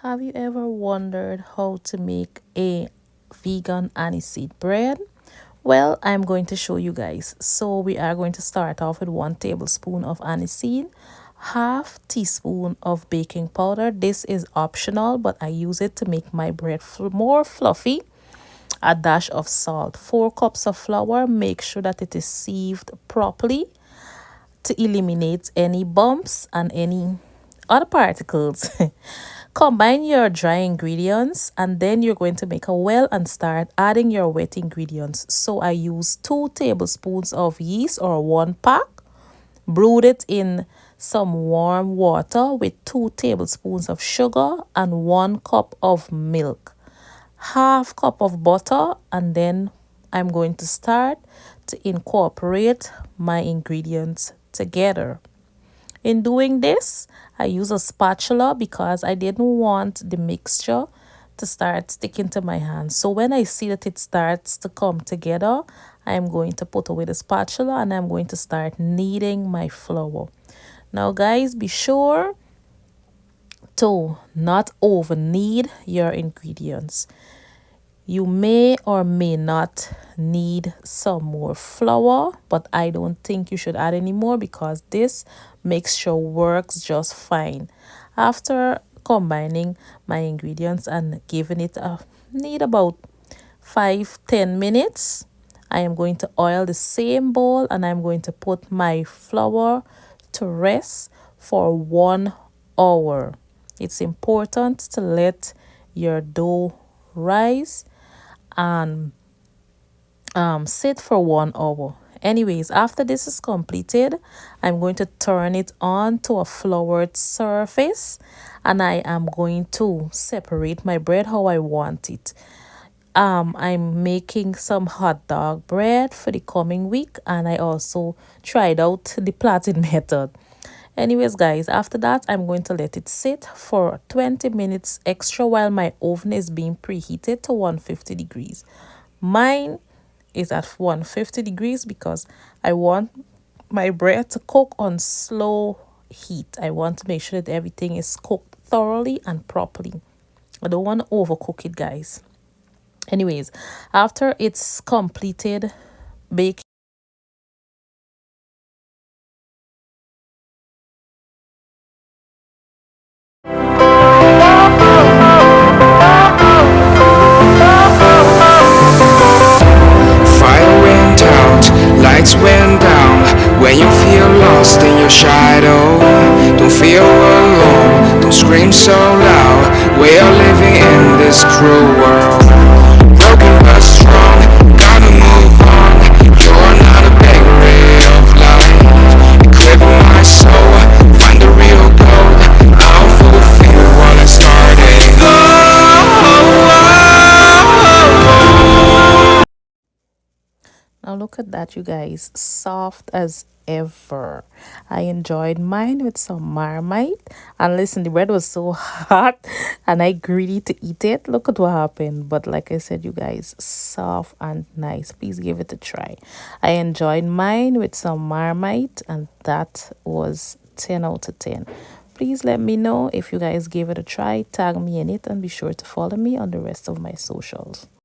Have you ever wondered how to make a vegan aniseed bread? Well, I'm going to show you guys. So we are going to start off with 1 tablespoon of aniseed, half teaspoon of baking powder. This is optional, but I use it to make my bread more fluffy. A dash of salt, 4 cups of flour. Make sure that it is sieved properly to eliminate any bumps and any other particles. Combine your dry ingredients and then you're going to make a well and start adding your wet ingredients. So I use 2 tablespoons of yeast or 1 pack. Brewed it in some warm water with 2 tablespoons of sugar and 1 cup of milk. Half cup of butter, and then I'm going to start to incorporate my ingredients together. In doing this, I use a spatula because I didn't want the mixture to start sticking to my hands. So when I see that it starts to come together, I'm going to put away the spatula and I'm going to start kneading my flour. Now guys, be sure to not over knead your ingredients. You may or may not need some more flour, but I don't think you should add any more because this mixture works just fine. After combining my ingredients and giving it a need about 5-10 minutes, I am going to oil the same bowl and I'm going to put my flour to rest for 1 hour. It's important to let your dough rise and sit for 1 hour. Anyways, after this is completed, I'm going to turn it on to a floured surface and I am going to separate my bread how I want it. I'm making some hot dog bread for the coming week and I also tried out the plaiting method. Anyways guys, after that I'm going to let it sit for 20 minutes extra while my oven is being preheated to 150 degrees. Mine is at 150 degrees because I want my bread to cook on slow heat. I want to make sure that everything is cooked thoroughly and properly. I don't want to overcook it, guys. Anyways, after it's completed baking, Fire went out, lights went down. When you feel lost in your shadow, don't feel alone, don't scream so loud. We are living in this cruel world. Broken but strong, gotta move on. You're not a bakery of life. Equip my soul, find the real gold. I'll fulfill what I started. now look at that, you guys, soft as ever. I enjoyed mine with some Marmite. And listen, the bread was so hot and I greedy to eat it. Look at what happened. But like I said, you guys, soft and nice. Please give it a try. I enjoyed mine with some Marmite and that was 10 out of 10. Please let me know if you guys gave it a try. Tag me in it and be sure to follow me on the rest of my socials.